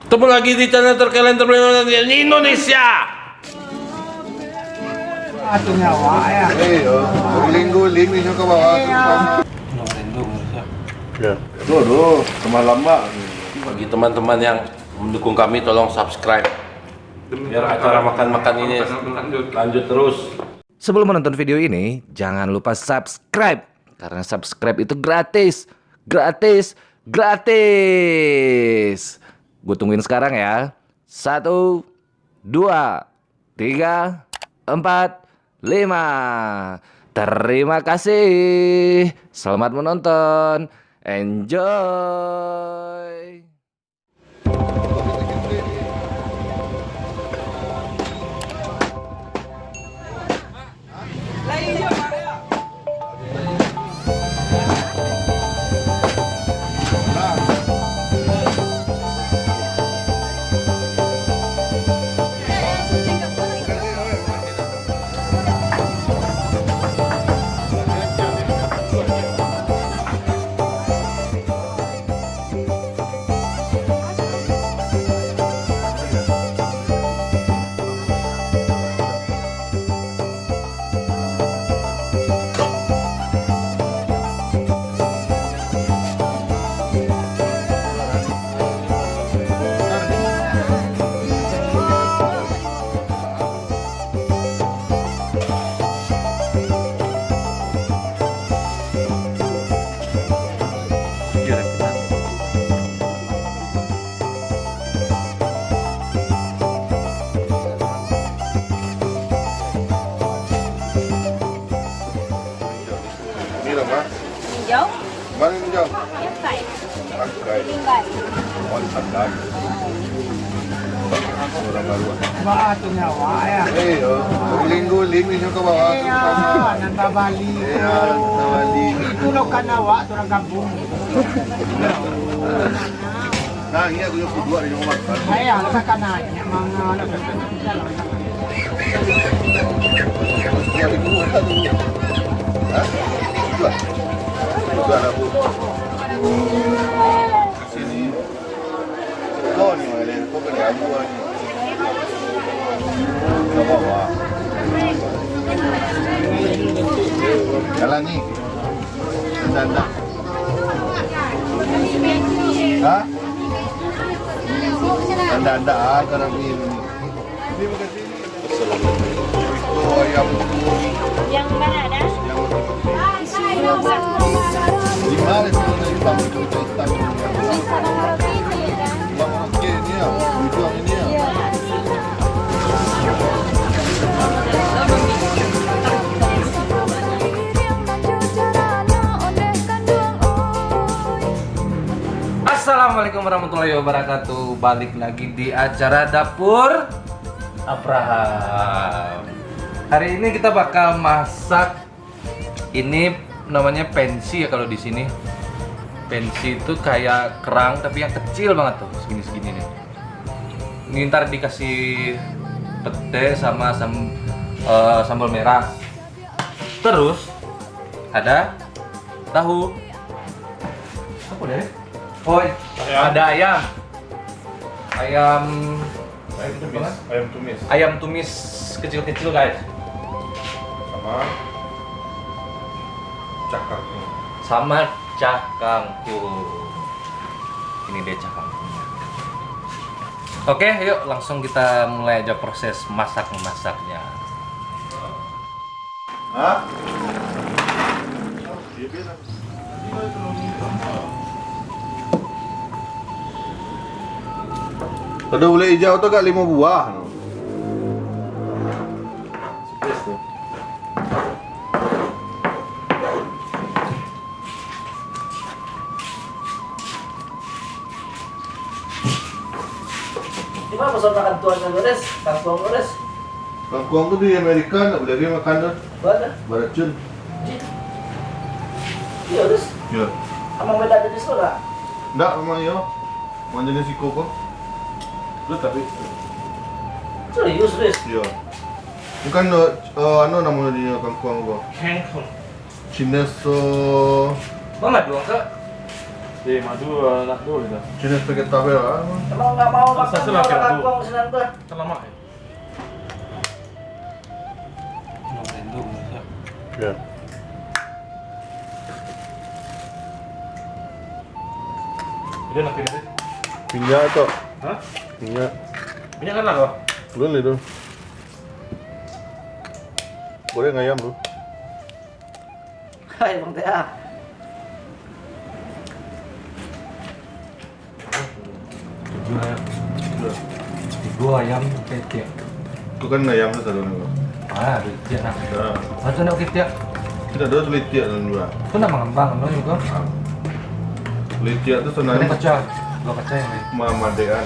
Ketemu lagi di channel terkalian terbaik di Indonesia. Ato nyawa ya. Guling-guling di ke bawah. Ya. Aduh, kemalam Mbak. Bagi teman-teman yang mendukung kami, tolong subscribe biar acara makan-makan ini lanjut terus. Sebelum menonton video ini, jangan lupa subscribe. Karena subscribe itu gratis. Gratis. Gratis. Gue tungguin sekarang ya. 1, 2, 3, 4, 5. Terima kasih. Selamat menonton. Enjoy. Ini loh, Mbak. Hijau, Mana ini jauh? yang kain, Pakai. tinggal. Oh, santai. Orang baru. Mbak ato nyawa ya. Guling-guling di ke bawah. Nanda Bali. Iya, Bali. Tulog ka nawa, turang gabung. Nah, ini aku yang kedua di rumah kan. Ay, sa kananya, mga Yang kedua dulu. Hah? Dua. Dua aku. Sini. Oh, ni mana? Kau kena ambil ni. Ke bawah. Jalan ni. Tanda. Hah? Tanda ada ini. Ini bukan sini. Itu ayam. Yang mana ada? Di mana sih hitam itu hitam? Yang oke ini ya, itu yang ini ya. Assalamualaikum warahmatullahi wabarakatuh. Balik lagi di acara Dapur Abraham. Hari ini kita bakal masak. Ini namanya pensi ya kalau di sini. Pensi itu kayak kerang tapi yang kecil banget tuh, segini-segini nih. Ini ntar dikasih pete sama sambal merah. Terus ada tahu. Apa deh? Oh, ada ayam. Ayam tumis. Ayam tumis Ayam tumis kecil-kecil, guys. sama cakar. Sama cah kangkung. Ini dia cah kangkungnya. Oke, yuk langsung kita mulai aja proses masak-masaknya. Hah? Ada boleh hijau tu kat 5 buah tu. Sepes tu. Di mana pesan makan tuan Gores? Kangkung Gores? Kangkung tu di Amerika tak boleh lagi makan tu. Mana? Baracun. Iya, Gores. Ya. Amang beda di sekolah. Tak memang ya. Mana jenis iko kau? Lu tapi Serius, Gores? ya. Bukan anu nama dia kangkung kau. Kangkung. Chineso. Mana doang, Kak? Madu nak dulu dah. Chineso pakai tabe lah. Emang nggak mau makan Masa sudah kira tuh? Lama ya? Ya. Ini nak kira. Minyak tu. Hah? Minyak. Minyak kan lah. Belum itu. Boleh ngayam lu. Hai Bang Tea. Gua ayam kecil. Itu kan ngayam tu tadi lu. Ah, kecil nak. Dah. Satu nak kecil. Tidak ada litiak dan dua. Itu nak mengembang no juga. Litiak tu Kena sebenarnya kecil. Gua kecil yang lain. memadekan.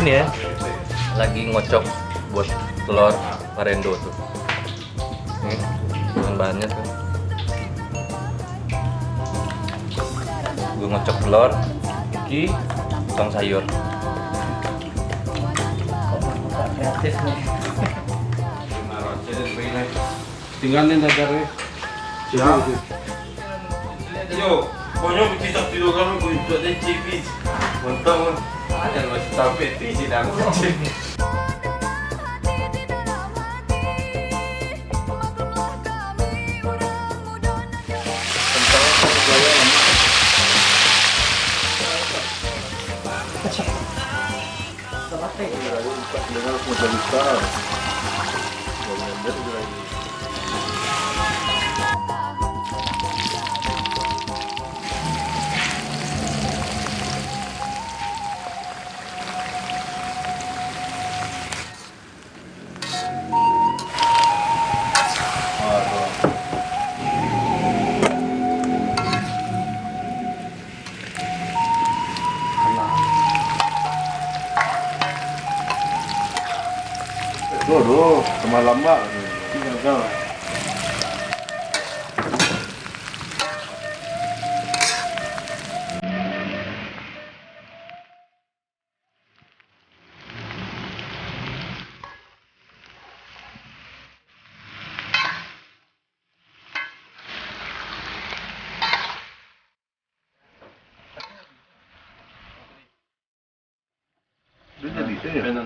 Ini ya, lagi ngocok buat telur parendo tuh. Nih, dengan bahannya tuh. Gue ngocok telur, iki tukang sayur. Kreatif nih. Tinggal ni negara. Siap. Yo, pokoknya kita tidur kami untuk ada cipis. Mantap. Ada masih sampai di sini aku. Dengan modal besar. Dengan dia lagi. Dodo, semalam mbak. Ini gagal. Dia jadi ya.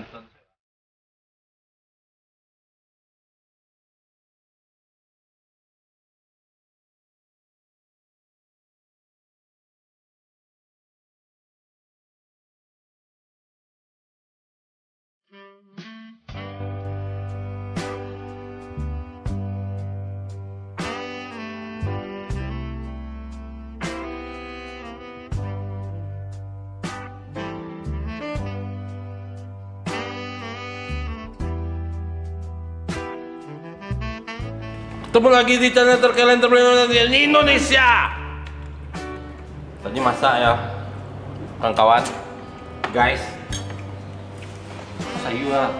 Ketemu lagi di channel terkalian terbaik di Indonesia. Tadi masak ya, kawan-kawan, guys. Sayur lah.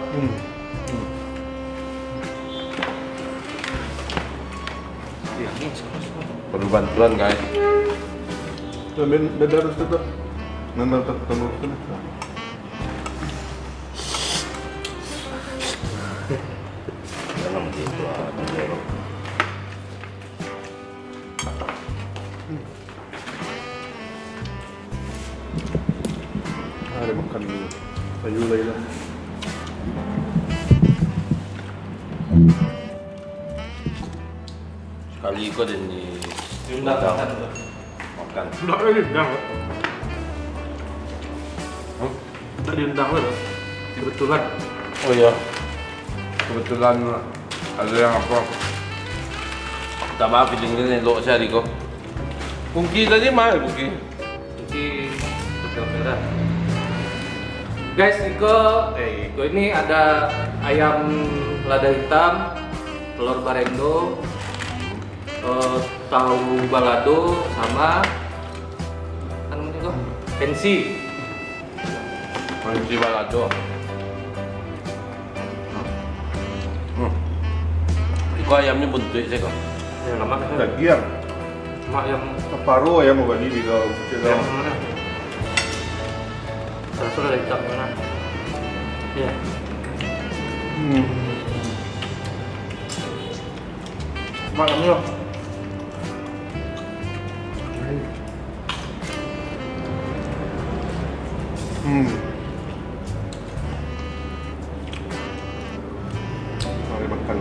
Perlu bantuan guys. Beda harus tetap. Nanda terus terus. Dalam gitu ada. Ada makan dulu. Sayur lagi lah. Sekali ikut ini. Makan. Udah diundang loh. Udah diundang loh. Kebetulan. Oh iya. Kebetulan ada yang apa? Tak maaf feeling ni lo saya Riko. Kunci tadi mana kunci? Kunci hotel merah. Guys, Iko ini ada ayam lada hitam, telur barendo, tahu balado sama apa namanya itu? Pensi. Kunci balado. Iko ayamnya bentuk saya kok. Yang lama kan? Daging. Mak yang Separuh ayam mau bani di kau. yang mana? Rasa lada hitam mana? Iya. Makan dulu. Mari makan.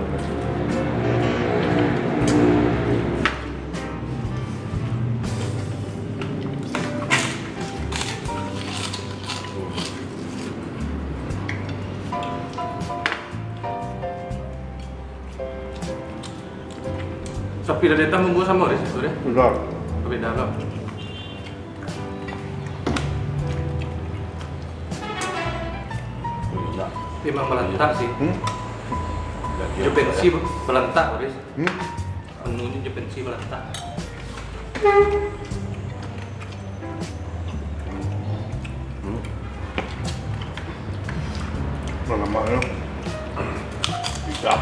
Sapi dan datang membuat sama deh itu deh. Sudah. Beda lah. Memang melantak sih. Jepensi melantak, Boris. Menunya jepensi melantak. Mana mana? Bisa.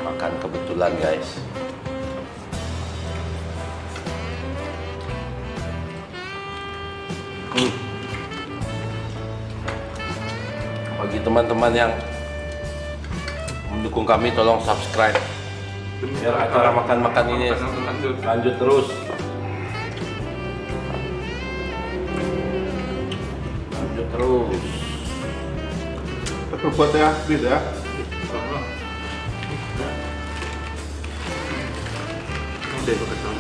Makan kebetulan guys. Bagi teman-teman yang mendukung kami, tolong subscribe biar acara makan-makan ini lanjut terus. Lanjut terus. Aku buat ya, please ya. Udah itu kacang.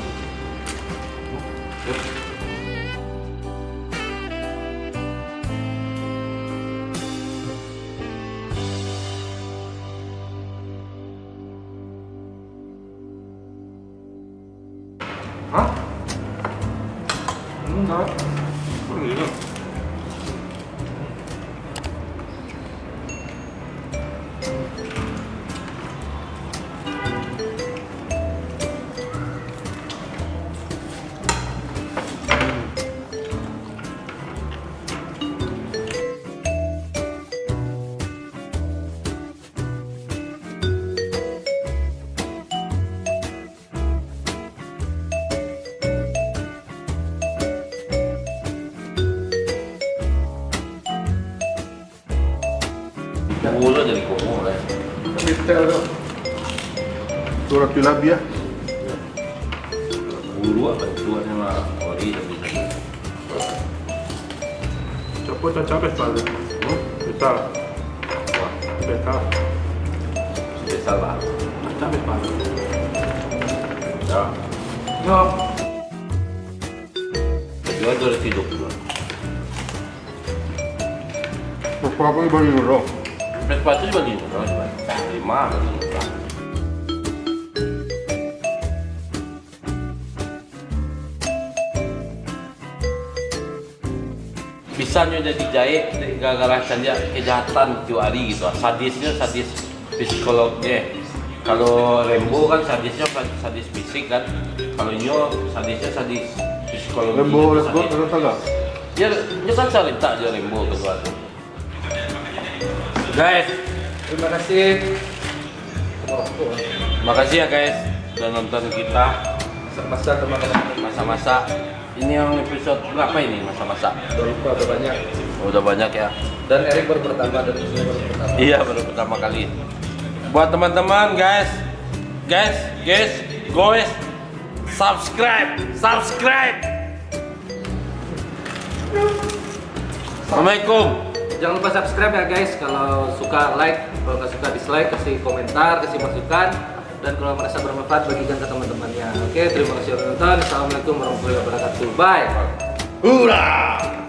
Hah? Enggak. Kurang juga. Bulu dari komo lah. Detail tuh. Surat Nabi ya. Bulu apa tuan sama ori tapi Coba cabai sekali. Betal. Betal. spesial lah. Cabai sekali. Ya. No. Kedua itu harus hidup. Apa yang baru dulu? Sepatu juga di murah, 5 lagi murah. Bisanya jadi jahit gara-gara saja kejahatan itu hari gitu. Sadisnya sadis psikolognya. Kalau Rembo kan sadisnya sadis fisik kan. Kalau Nyo sadisnya sadis psikologi. Rembo sadis. Lesbos ada taga? Ya, dia kan cerita aja Rembo kedua tuh. Guys, Terima kasih. makasih ya guys udah nonton kita Masa teman-teman. masa-masa. Ini yang episode berapa ini masa-masa? Udah lupa udah banyak. Udah banyak ya. Dan Erik baru pertama dan Ismail baru pertama. Iya baru pertama kali. Buat teman-teman guys, subscribe. Assalamualaikum. Jangan lupa subscribe ya guys. Kalau suka like, kalau nggak suka dislike, kasih komentar, kasih masukan. Dan kalau merasa bermanfaat bagikan ke teman-temannya. Oke, terima kasih sudah nonton. Assalamualaikum warahmatullahi wabarakatuh. Bye. Hurrah!